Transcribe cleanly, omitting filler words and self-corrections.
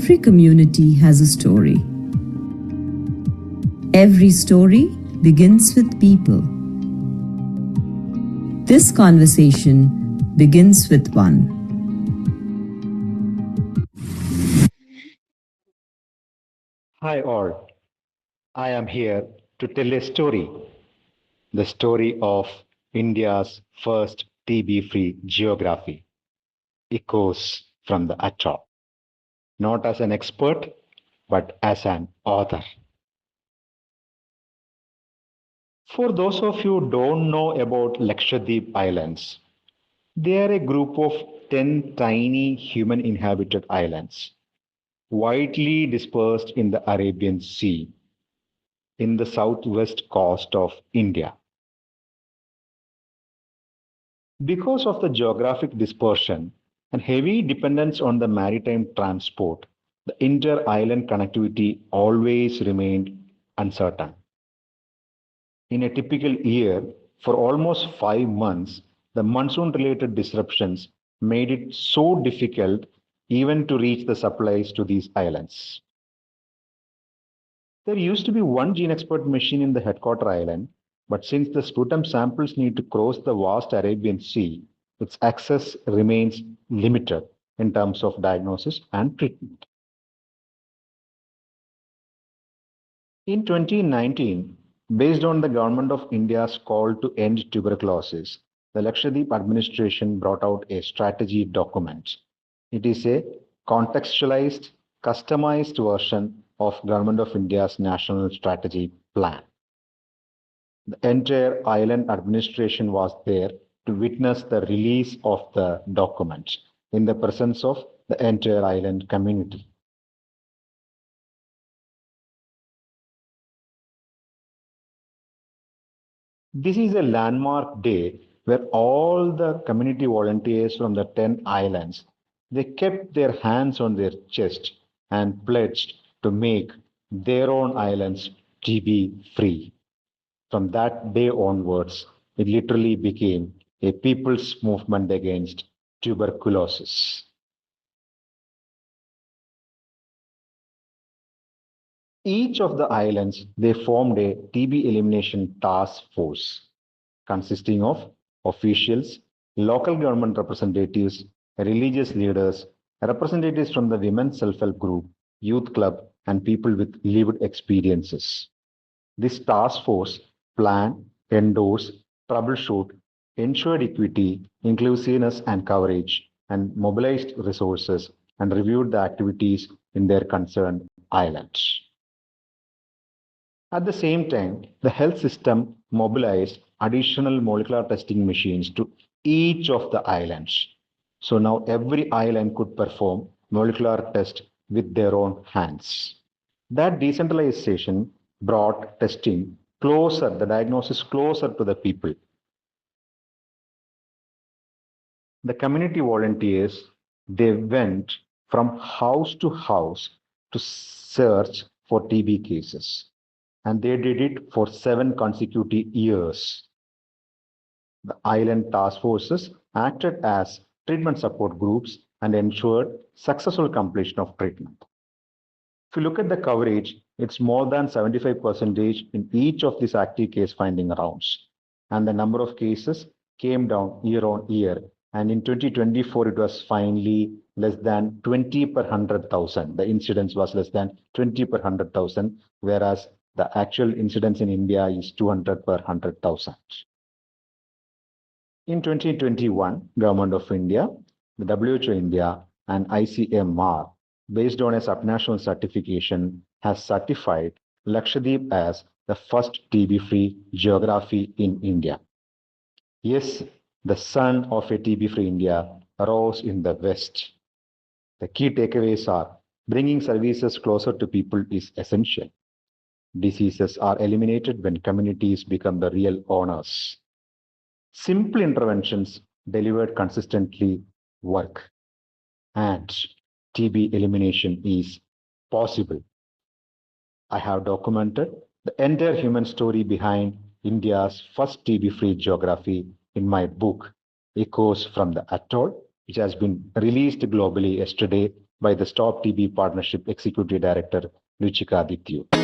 Every community has a story. Every story begins with people. This conversation begins with one. Hi all, I am here to tell a story, the story of India's first TB-free geography, echoes from the atoll, not as an expert, but as an author. For those of you who don't know about Lakshadweep Islands, they are a group of 10 tiny human-inhabited islands, widely dispersed in the Arabian Sea, in the southwest coast of India. Because of the geographic dispersion and heavy dependence on the maritime transport, the inter-island connectivity always remained uncertain. In a typical year, for almost 5 months, the monsoon-related disruptions made it so difficult even to reach the supplies to these islands. There used to be one gene expert machine in the headquarter island, but since the sputum samples need to cross the vast Arabian Sea, its access remains limited in terms of diagnosis and treatment. In 2019, based on the Government of India's call to end tuberculosis, the Lakshadweep administration brought out a strategy document. It is a contextualized, customized version of Government of India's National Strategy Plan. The entire island administration was there to witness the release of the document in the presence of the entire island community. This is a landmark day where all the community volunteers from the 10 islands, they kept their hands on their chest and pledged to make their own islands TB free. From that day onwards, it literally became a people's movement against tuberculosis. Each of the islands, they formed a TB elimination task force consisting of officials, local government representatives, religious leaders, representatives from the women's self-help group, youth club, and people with lived experiences. This task force planned, endorsed, troubleshoot, ensured equity, inclusiveness, and coverage, and mobilized resources and reviewed the activities in their concerned islands. At the same time, the health system mobilized additional molecular testing machines to each of the islands. So now every island could perform molecular test with their own hands. That decentralization brought testing closer, the diagnosis closer to the people. The community volunteers, they went from house to house to search for TB cases. And they did it for 7 consecutive years. The island task forces acted as treatment support groups and ensured successful completion of treatment. If you look at the coverage, it's more than 75% in each of these active case finding rounds. And the number of cases came down year on year. And in 2024, it was finally less than 20 per 100,000. The incidence was less than 20 per 100,000, whereas the actual incidence in India is 200 per 100,000. In 2021, Government of India, the WHO India, and ICMR, based on a subnational certification, has certified Lakshadweep as the first TB-free geography in India. Yes, the sun of a TB-free India rose in the west. The key takeaways are bringing services closer to people is essential. Diseases are eliminated when communities become the real owners. Simple interventions delivered consistently work. And TB elimination is possible. I have documented the entire human story behind India's first TB-free geography in my book, Echoes from the Atoll, which has been released globally yesterday by the Stop TB Partnership Executive Director, Luchika Adityu.